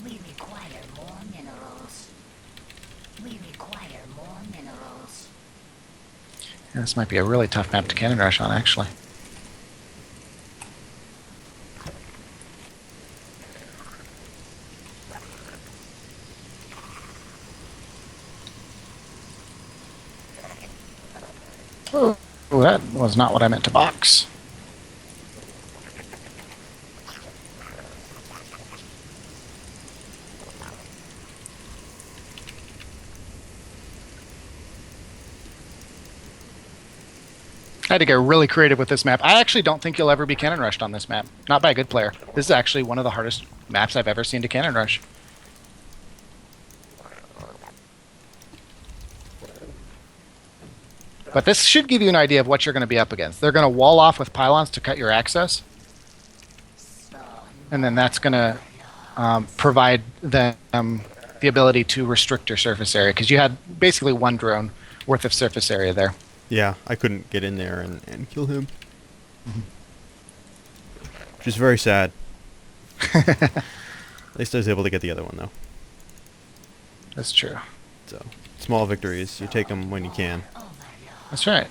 We require more minerals. We require more minerals. Yeah, this might be a really tough map to cannon rush on, actually. Oh, that was not what I meant to box. I had to get really creative with this map. I actually don't think you'll ever be cannon rushed on this map. Not by a good player. This is actually one of the hardest maps I've ever seen to cannon rush. But this should give you an idea of what you're going to be up against. They're going to wall off with pylons to cut your access, and then that's going to provide them the ability to restrict your surface area, because you had basically one drone worth of surface area there. Yeah, I couldn't get in there and kill him. Which is very sad. At least I was able to get the other one, though. That's true. So, small victories. You take them when you can. That's right.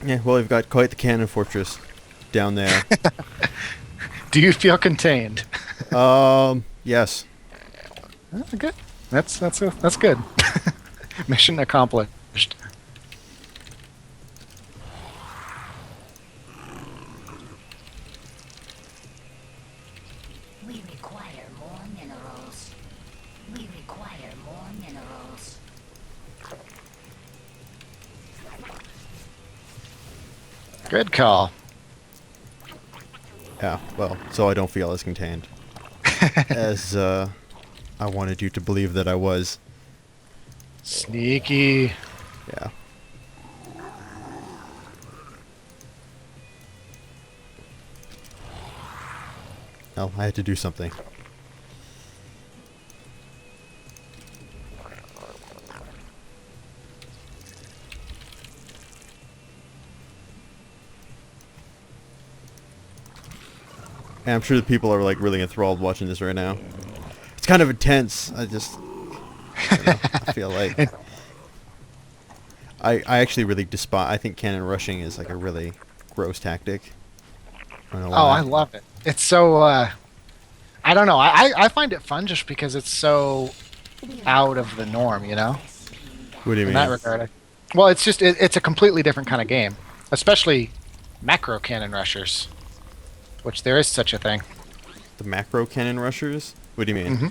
Yeah, well, we've got quite the cannon fortress down there. Do you feel contained? Yes. Good. That's good. Mission accomplished. We require more minerals. We require more minerals. Good call. Yeah, well, so I don't feel as contained. As, I wanted you to believe that I was. Sneaky. Yeah. Well, I had to do something. And I'm sure the people are like really enthralled watching this right now. It's kind of intense. I don't know, I feel like I actually really despise. I think cannon rushing is like a really gross tactic. I don't know Oh, why. I love it. It's so I don't know. I find it fun just because it's so out of the norm, you know? What do you In mean? that regard. Well, it's just it's a completely different kind of game, especially macro cannon rushers, which there is such a thing. The macro cannon rushers? What do you mean? Hmm.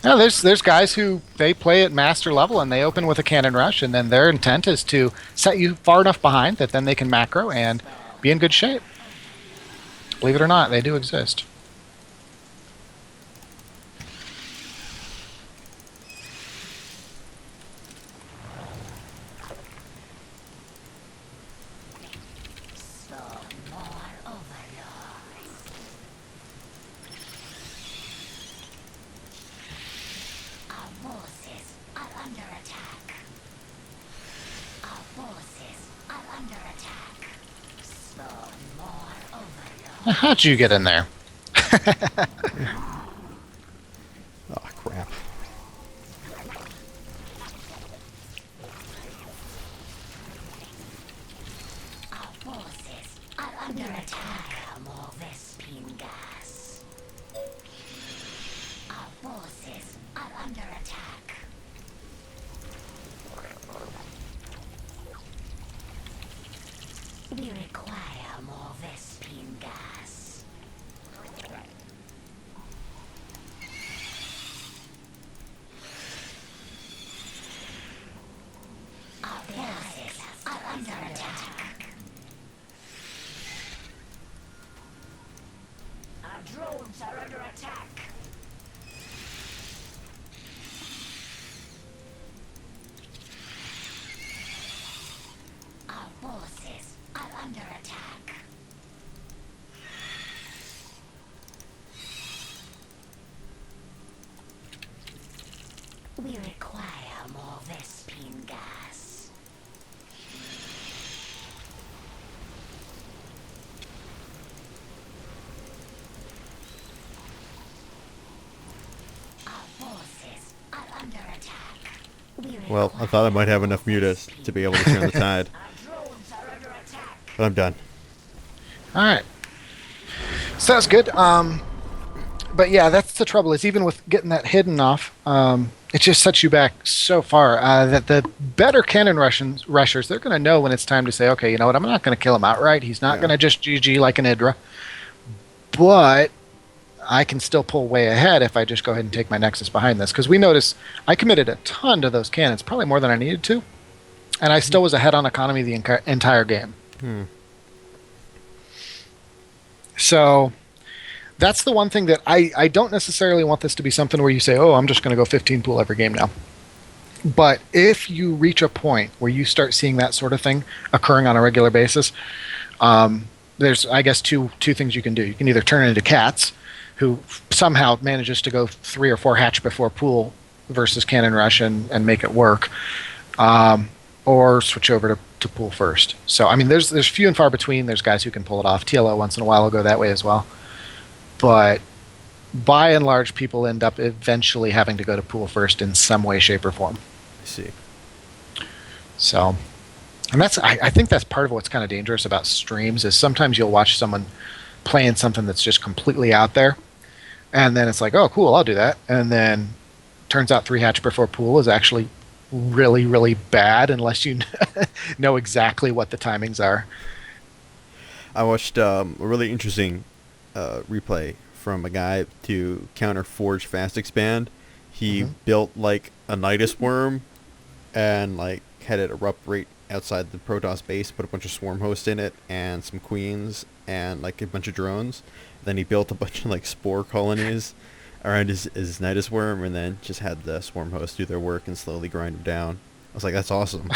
No, there's guys who they play at master level and they open with a cannon rush, and then their intent is to set you far enough behind that then they can macro and be in good shape. Believe it or not, they do exist. Spawn more overlords. Our forces are under attack. Our forces are under attack. Spawn more overlords. How'd you get in there? Oh crap! Our forces are under attack. More Vespine gas. Our forces are under attack. We require more Vespine gas. Our forces are under attack. Our drones are under attack. Our forces are under attack. We require more Vespine gas. Our forces are under attack. We Well, I thought I might have enough mutas to be able to turn the tide, Our drones are under attack. but I'm done. All right. So that's good. But yeah, that's the trouble is even with getting that hidden off, it just sets you back so far that the better cannon rushers, they're going to know when it's time to say, okay, you know what, I'm not going to kill him outright. He's not Yeah. going to just GG like an Hydra. But I can still pull way ahead if I just go ahead and take my Nexus behind this. Because we notice I committed a ton to those cannons, probably more than I needed to. And I still was ahead on economy the entire game. Hmm. So that's the one thing that I don't necessarily want this to be something where you say, oh, I'm just going to go 15 pool every game now. But if you reach a point where you start seeing that sort of thing occurring on a regular basis, there's, I guess, two things you can do. You can either turn into cats, who somehow manages to go 3 or 4 hatch before pool versus cannon rush and make it work, or switch over to pool first. So, I mean, there's few and far between. There's guys who can pull it off. TLO once in a while will go that way as well. But by and large, people end up eventually having to go to pool first in some way, shape, or form. I see. So, and I think that's part of what's kind of dangerous about streams is sometimes you'll watch someone playing something that's just completely out there, and then it's like, oh, cool, I'll do that. And then turns out 3 hatch before pool is actually really, really bad unless you know exactly what the timings are. I watched a really interesting replay from a guy to counter Forge Fast Expand. He built like a Nidus worm and like had it erupt right outside the Protoss base, put a bunch of swarm hosts in it and some queens and like a bunch of drones. Then he built a bunch of like spore colonies around his Nidus worm and then just had the swarm hosts do their work and slowly grind them down. I was like, that's awesome.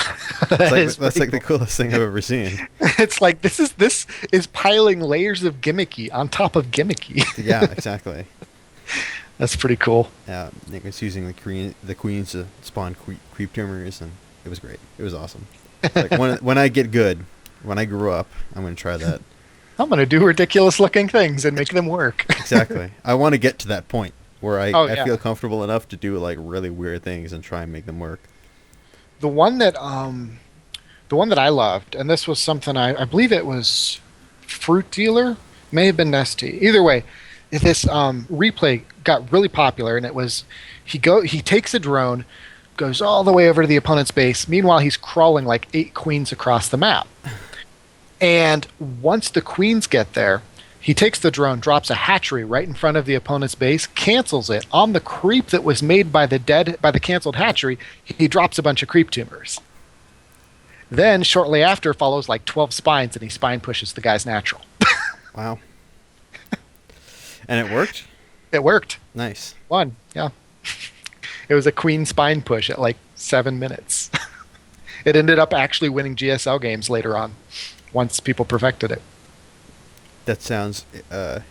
That's like the coolest thing I've ever seen. It's like this is piling layers of gimmicky on top of gimmicky. Yeah, exactly. That's pretty cool. Nick was using the queens to spawn creep tumors, and it was great. It was awesome. Like when I get good, when I grew up, I'm gonna try that. I'm going to do ridiculous looking things and make them work. Exactly. I want to get to that point where Oh, I yeah. feel comfortable enough to do like really weird things and try and make them work. The one that I loved, and this was something I believe it was Fruit Dealer, may have been Nesty. Either way, this replay got really popular, and it was he takes a drone, goes all the way over to the opponent's base. Meanwhile, he's crawling like 8 queens across the map. And once the queens get there, he takes the drone, drops a hatchery right in front of the opponent's base, cancels it. On the creep that was made by the canceled hatchery, he drops a bunch of creep tumors. Then, shortly after, follows like 12 spines, and he spine pushes the guy's natural. Wow. And it worked? It worked. Nice. Won, yeah. It was a queen spine push at like 7 minutes. It ended up actually winning GSL games later on, once people perfected it. That sounds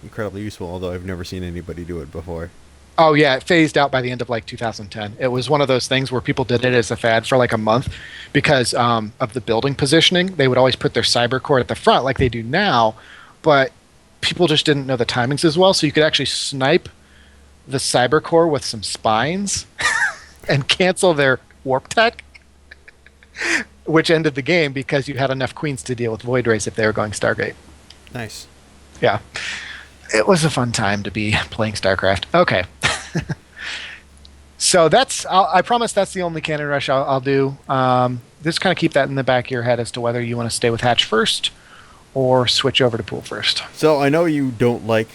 incredibly useful, although I've never seen anybody do it before. Oh yeah, it phased out by the end of like 2010. It was one of those things where people did it as a fad for like a month because of the building positioning. They would always put their cyber core at the front like they do now, but people just didn't know the timings as well. So you could actually snipe the cyber core with some spines and cancel their warp tech, which ended the game because you had enough queens to deal with Void Rays if they were going Stargate. Nice. Yeah. It was a fun time to be playing StarCraft. Okay. So I promise that's the only cannon rush I'll do. Just kind of keep that in the back of your head as to whether you want to stay with Hatch first or switch over to Pool first. So I know you don't like,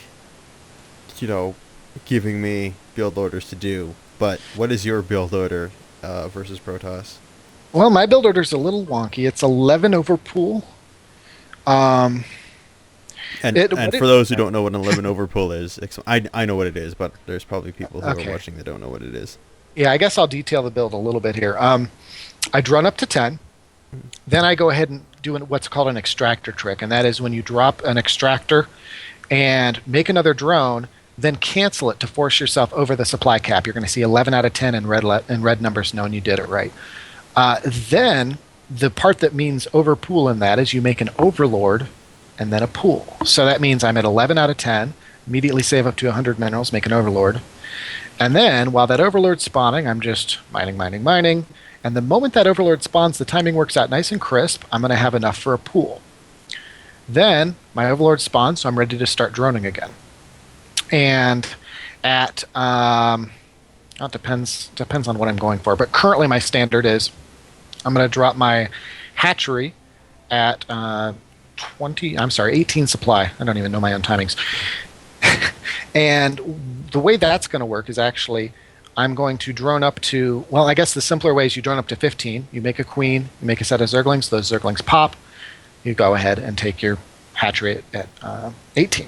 giving me build orders to do, but what is your build order versus Protoss? Well, my build order's a little wonky. It's 11 over Pool. And for those who don't know what an 11 over pull is, I know what it is, but there's probably people who are watching that don't know what it is. Yeah, I guess I'll detail the build a little bit here. I drone up to 10. Then I go ahead and do what's called an extractor trick, and that is when you drop an extractor and make another drone, then cancel it to force yourself over the supply cap. You're going to see 11 out of 10 in red numbers knowing you did it right. Then the part that means overpool in that is you make an overlord and then a pool. So that means I'm at 11 out of 10, immediately save up to 100 minerals, make an overlord. And then while that overlord's spawning, I'm just mining. And the moment that overlord spawns, the timing works out nice and crisp. I'm going to have enough for a pool. Then my overlord spawns, so I'm ready to start droning again. And at it depends on what I'm going for, but currently my standard is I'm going to drop my hatchery at 18 supply. I don't even know my own timings. And the way that's going to work is actually I'm going to drone up to, well, I guess the simpler way is you drone up to 15. You make a queen, you make a set of zerglings, those zerglings pop. You go ahead and take your hatchery at 18.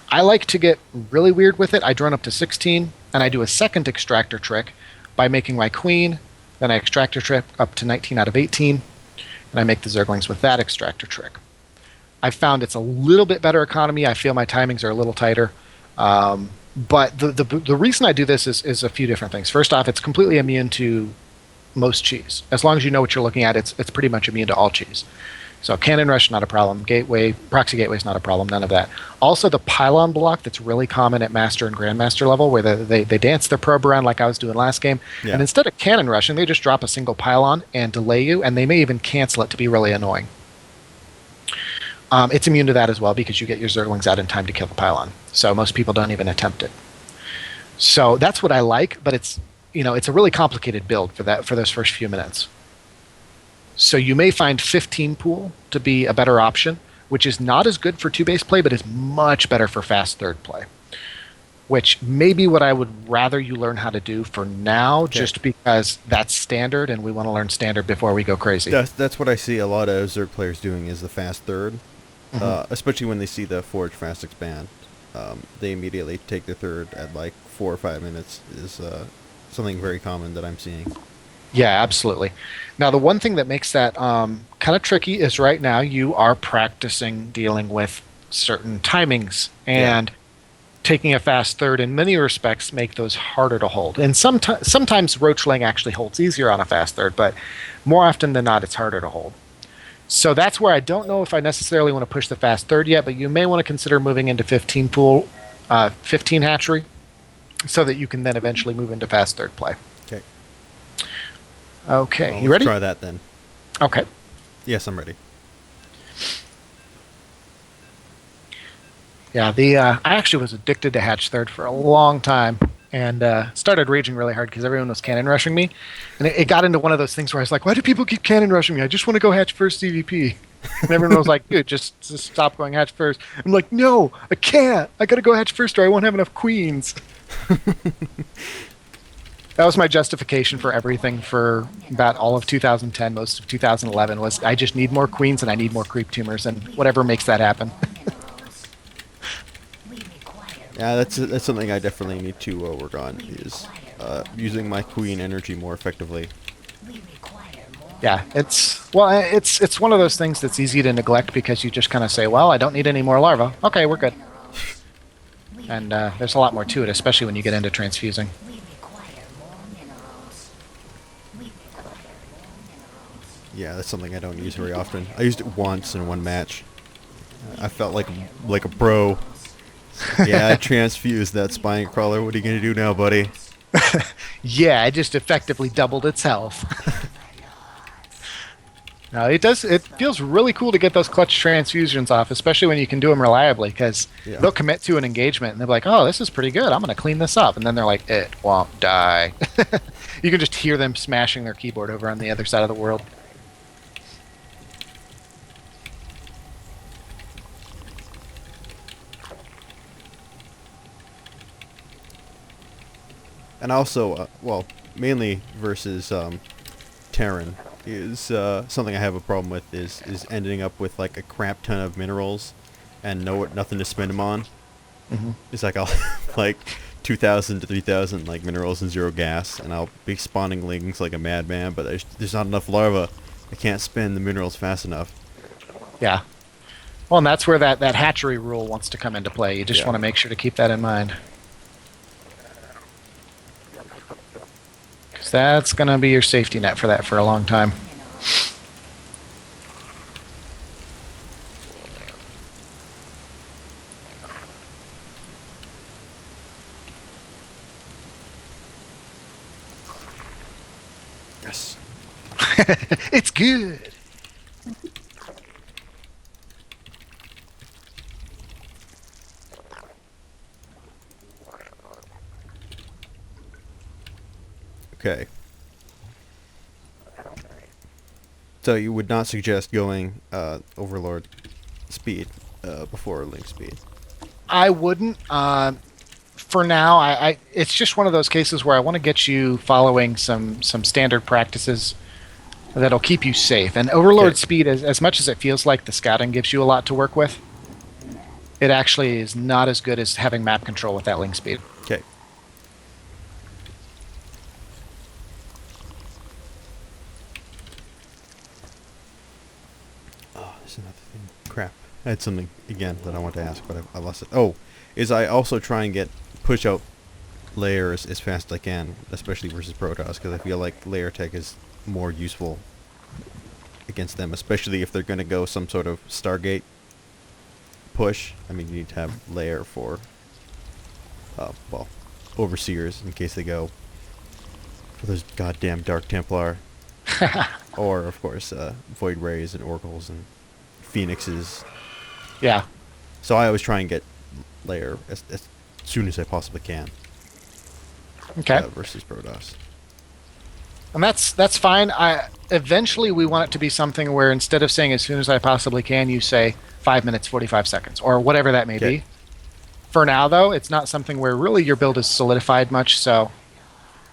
I like to get really weird with it. I drone up to 16, and I do a second extractor trick by making my queen, then I extractor trick up to 19 out of 18, and I make the zerglings with that extractor trick. I found it's a little bit better economy. I feel my timings are a little tighter. But the reason I do this is a few different things. First off, it's completely immune to most cheese. As long as you know what you're looking at, it's pretty much immune to all cheese. So cannon rush, not a problem. Proxy gateway is not a problem. None of that. Also, the pylon block that's really common at master and grandmaster level, where they dance their probe around like I was doing last game, and instead of cannon rushing, they just drop a single pylon and delay you, and they may even cancel it to be really annoying. It's immune to that as well because you get your zerglings out in time to kill the pylon. So most people don't even attempt it. So that's what I like, but it's a really complicated build for those first few minutes. So you may find 15 pool to be a better option, which is not as good for 2-base play, but is much better for fast third play. Which may be what I would rather you learn how to do for now, just because that's standard, and we want to learn standard before we go crazy. That's what I see a lot of Zerg players doing is the fast third, especially when they see the Forge fast expand. They immediately take the third at like 4 or 5 minutes is something very common that I'm seeing. Yeah, absolutely. Now, the one thing that makes that kind of tricky is right now you are practicing dealing with certain timings, and taking a fast third in many respects make those harder to hold. And sometimes roachling actually holds easier on a fast third, but more often than not, it's harder to hold. So that's where I don't know if I necessarily want to push the fast third yet, but you may want to consider moving into 15 pool, 15 hatchery, so that you can then eventually move into fast third play. Okay. Okay, Well, you let's ready? try that then. Okay. Yes, I'm ready. Yeah, I actually was addicted to hatch third for a long time, and started raging really hard because everyone was cannon rushing me, and it got into one of those things where I was like, "Why do people keep cannon rushing me? I just want to go hatch first CVP." And everyone was like, "Dude, just stop going hatch first." I'm like, "No, I can't. I got to go hatch first, or I won't have enough queens." That was my justification for everything for about all of 2010, most of 2011 was I just need more queens and I need more creep tumors, and whatever makes that happen. Minerals. We require Yeah, that's something I definitely need to work on, is using my queen energy more effectively. we require more Yeah, it's one of those things that's easy to neglect because you just kind of say, "Well, I don't need any more larvae. Okay, we're good." minerals. And there's a lot more to it, especially when you get into transfusing. We require more minerals. We require more minerals. Yeah, that's something I don't use very often. I used it once in one match. I felt like a pro. Yeah, I transfused that spine crawler. What are you gonna do now, buddy? Yeah, it just effectively doubled its health. No, it does. It feels really cool to get those clutch transfusions off, especially when you can do them reliably. Because Yeah. they'll commit to an engagement and they're like, "Oh, this is pretty good. I'm going to clean this up," and then they're like, "It won't die." You can just hear them smashing their keyboard over on the other side of the world. And also, well, mainly versus Terran is something I have a problem with is ending up with like a crap ton of minerals and nothing to spend them on. Mm-hmm. It's like I'll like 2,000 to 3,000 like minerals and 0 gas, and I'll be spawning lings like a madman, but there's not enough larvae. I can't spend the minerals fast enough. Yeah. Well, and that's where that hatchery rule wants to come into play. You just Yeah. want to make sure to keep that in mind. Because that's going to be your safety net for that for a long time. Minerals. Yes. It's good. Okay. So you would not suggest going Overlord speed before Link speed. I wouldn't. For now, it's just one of those cases where I want to get you following some standard practices that'll keep you safe. And Overlord Okay. speed, as much as it feels like the scouting gives you a lot to work with, it actually is not as good as having map control with that link speed. Okay. Oh, there's another thing. Crap. I had something again that I want to ask, but I lost it. Oh, is I also try and push out layers as fast as I can, especially versus Protoss, because I feel like layer tech is more useful against them, especially if they're going to go some sort of Stargate push. I mean, you need to have layer for, well, overseers in case they go for those goddamn Dark Templar, or of course Void Rays and Oracles and Phoenixes. Yeah. So I always try and get layer as soon as I possibly can. Okay. Versus Protoss. And that's fine. Eventually we want it to be something where instead of saying as soon as I possibly can, you say 5 minutes 45 seconds or whatever that may Okay. be. For now, though, it's not something where really your build is solidified much. So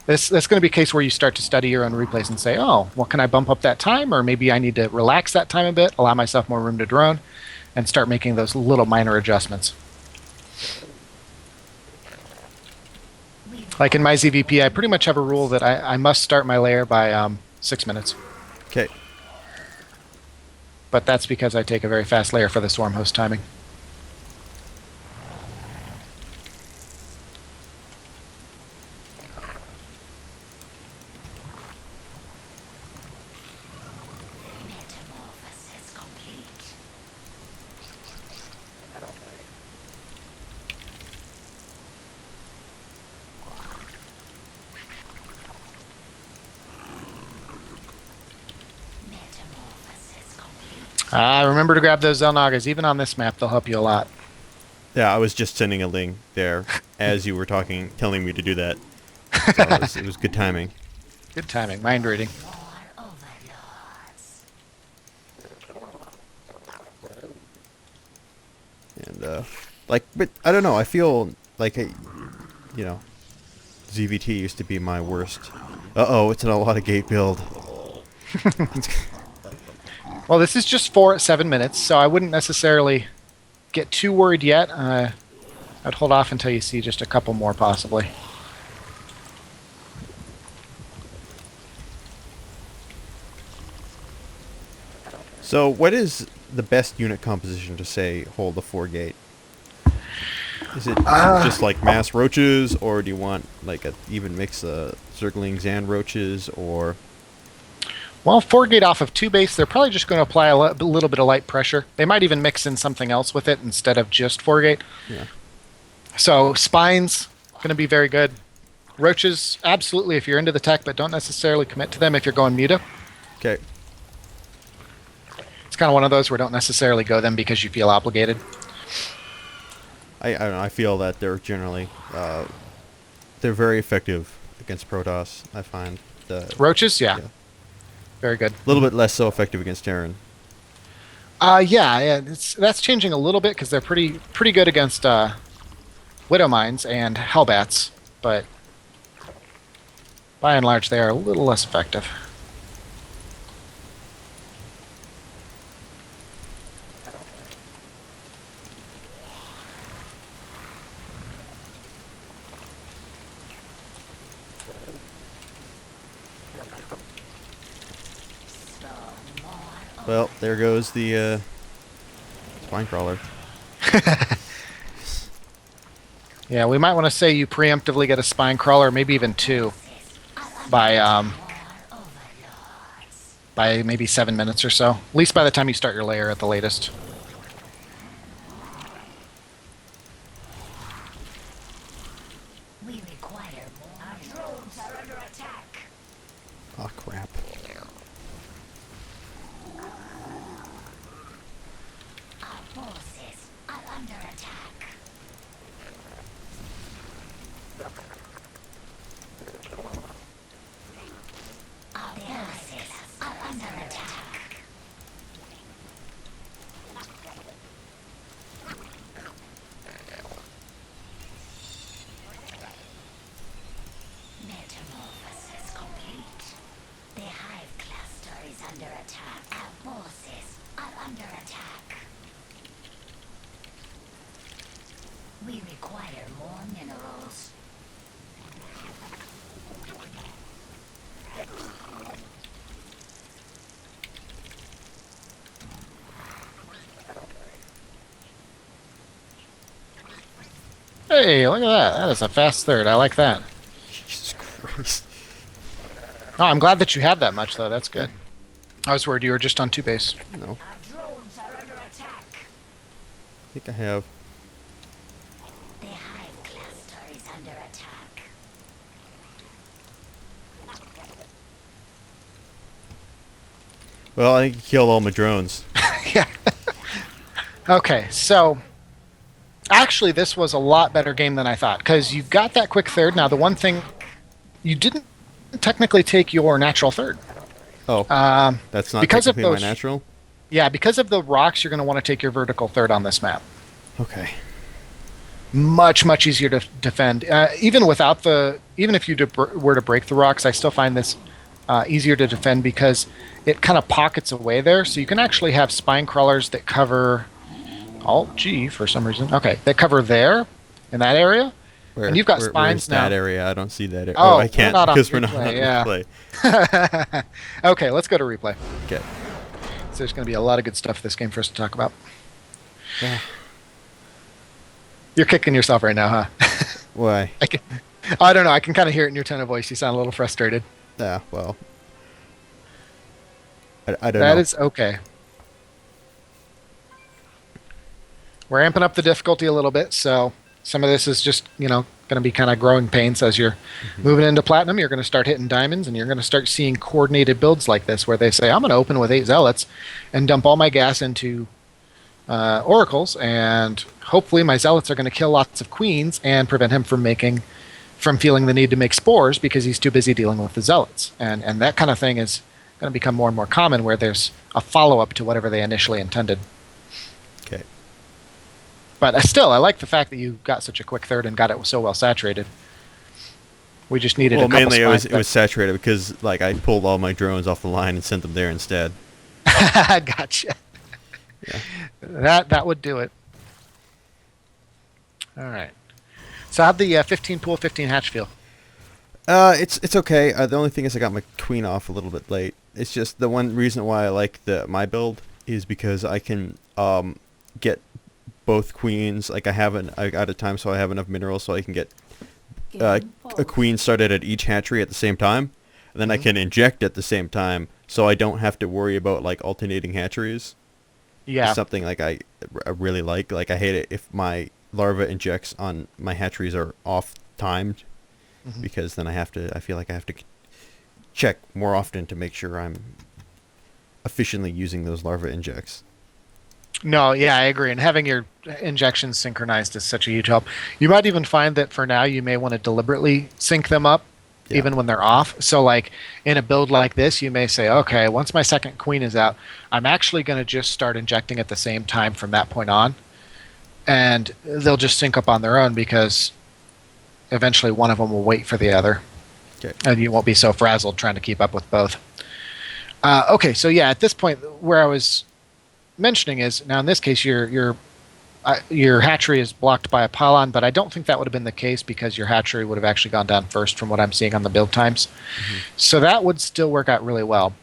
that's going to be a case where you start to study your own replays and say, oh, well, can I bump up that time, or maybe I need to relax that time a bit, allow myself more room to drone, and start making those little minor adjustments. Like in my ZVP, I pretty much have a rule that I must start my layer by 6 minutes. Okay. But that's because I take a very fast layer for the swarm host timing. Metamorphosis Remember to grab those Zelnagas. Even on this map, they'll help you a lot. Yeah, I was just sending a link there as you were talking, telling me to do that. So it was good timing. Good timing. Mind reading. More overlords. And but I don't know. I feel like ZVT used to be my worst. It's in a lot of gate build. Well, this is just 4 at 7 minutes, so I wouldn't necessarily get too worried yet. I'd hold off until you see just a couple more, possibly. So, what is the best unit composition to say hold the 4 gate? Is it just like mass roaches, or do you want like a even mix of zerglings and roaches, or? Well, 4 gate off of 2 base, they're probably just going to apply a little bit of light pressure. They might even mix in something else with it instead of just 4 gate. Yeah. So spines going to be very good. Roaches, absolutely if you're into the tech, but don't necessarily commit to them if you're going muta. Okay. It's kind of one of those where don't necessarily go them because you feel obligated. I don't know. I feel that they're generally they're very effective against Protoss. I find the Roaches, yeah. Very good. a little bit less so effective against Terran. Yeah, that's changing a little bit because they're pretty good against Widow Mines and Hellbats, but by and large they are a little less effective. Well, there goes the spine crawler. Yeah, we might want to say you preemptively get a spine crawler, maybe even 2, by maybe 7 minutes or so. At least by the time you start your layer at the latest. We require more. Our drones are under attack. Oh crap! Our forces are under attack. Our forces are under attack. Metamorphosis complete. The hive cluster is under attack. Our forces are under attack. We require more minerals. Hey, look at that. That is a fast third. I like that. Jesus Christ! Oh, I'm glad that you have that much, though. That's good. I was worried you were just on 2 base. No, Our drones are under attack. I think I have. The hive cluster is under attack. Well, I think you killed all my drones. Yeah. Okay, so actually this was a lot better game than I thought because you got that quick third. Now the one thing you didn't technically take your natural third. Oh, that's not because of technically those- my natural. Yeah, because of the rocks, you're going to want to take your vertical third on this map. Okay. Much easier to defend. Even if you were to break the rocks, I still find this easier to defend because it kind of pockets away there. So you can actually have spine crawlers that cover Alt G for some reason. Okay, that cover there in that area. Where, And you've got where spines is that now. area? I don't see that area. Oh, I can't we're not on because we're not replay, on yeah. replay. Okay, let's go to replay. Okay. So there's going to be a lot of good stuff this game for us to talk about. Yeah. You're kicking yourself right now, huh? Why? I don't know. I can kind of hear it in your tone of voice. You sound a little frustrated. Yeah. Well. I don't know. That is okay. We're amping up the difficulty a little bit, so Some of this is just, going to be kind of growing pains as you're moving into platinum. You're going to start hitting diamonds, and you're going to start seeing coordinated builds like this, where they say, "I'm going to open with 8 zealots, and dump all my gas into oracles, and hopefully my zealots are going to kill lots of queens and prevent him from feeling the need to make spores because he's too busy dealing with the zealots." And that kind of thing is going to become more and more common, where there's a follow-up to whatever they initially intended. Okay. But still, I like the fact that you got such a quick third and got it so well saturated. We just needed a couple mainly spines, it was saturated because like I pulled all my drones off the line and sent them there instead. Gotcha. Yeah. That would do it. All right. So how'd the 15 pool, 15 hatch feel? It's okay. The only thing is I got my queen off a little bit late. It's just the one reason why I like my build is because I can get both queens. Like I got a time, so I have enough minerals, so I can get a queen started at each hatchery at the same time, and then I can inject at the same time, so I don't have to worry about like alternating hatcheries. Yeah. It's something like I really like. Like I hate it if my larva injects on my hatcheries are off timed, because then I feel like I have to check more often to make sure I'm efficiently using those larva injects. No, yeah, I agree. And having your injections synchronized is such a huge help. You might even find that for now you may want to deliberately sync them up, even when they're off. So like in a build like this, you may say, okay, once my second queen is out, I'm actually going to just start injecting at the same time from that point on. And they'll just sync up on their own because eventually one of them will wait for the other. Okay. And you won't be so frazzled trying to keep up with both. Okay, so yeah, at this point where I was mentioning is, now in this case your hatchery is blocked by a pylon, but I don't think that would have been the case because your hatchery would have actually gone down first from what I'm seeing on the build times. So that would still work out really well.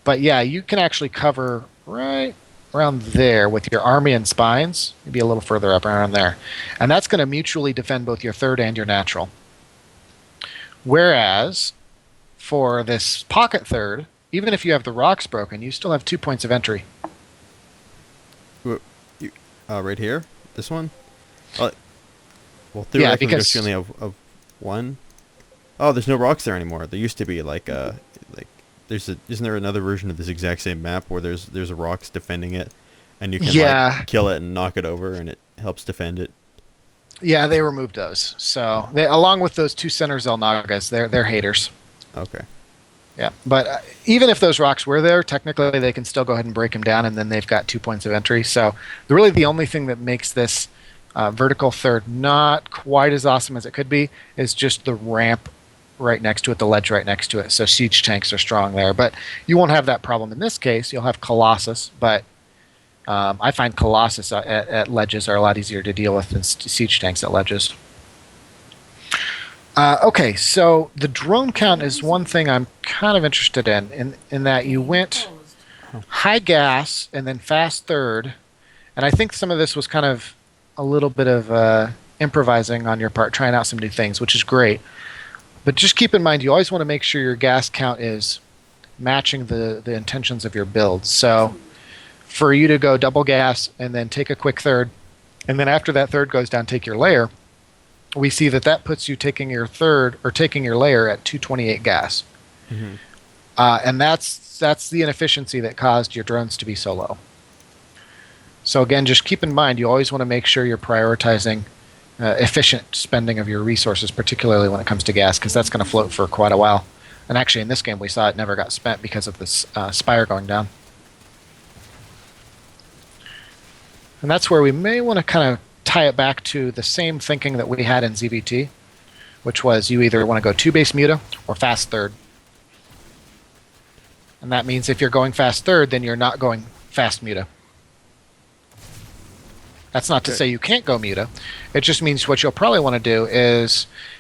But yeah, you can actually cover right around there with your army and spines, maybe a little further up around there. And that's going to mutually defend both your third and your natural. Whereas for this pocket third, even if you have the rocks broken, you still have 2 points of entry. Right here, this one. Well, theoretically, because you only have one. Oh, there's no rocks there anymore. There used to be isn't there another version of this exact same map where there's a rocks defending it, and you can like, kill it and knock it over, and it helps defend it. Yeah, they removed those. So they, along with those 2 center Zelnagas, they're haters. Okay. Yeah, but even if those rocks were there, technically they can still go ahead and break them down, and then they've got 2 points of entry. So really the only thing that makes this vertical third not quite as awesome as it could be is just the ramp right next to it, the ledge right next to it. So siege tanks are strong there. But you won't have that problem in this case. You'll have Colossus, but I find Colossus at ledges are a lot easier to deal with than siege tanks at ledges. Okay, so the drone count is one thing I'm kind of interested in that you went high gas and then fast third, and I think some of this was kind of a little bit of improvising on your part, trying out some new things, which is great. But just keep in mind, you always want to make sure your gas count is matching the intentions of your build. So for you to go double gas and then take a quick third, and then after that third goes down, take your layer, we see that puts you taking your third or taking your layer at 228 gas. And that's the inefficiency that caused your drones to be so low. So again, just keep in mind, you always want to make sure you're prioritizing efficient spending of your resources, particularly when it comes to gas, because that's going to float for quite a while. And actually in this game we saw it never got spent because of this spire going down. And that's where we may want to kind of tie it back to the same thinking that we had in ZVT, which was you either want to go 2 base muta or fast third. And that means if you're going fast third, then you're not going fast muta. That's not to say you can't go muta. It just means what you'll probably want to do is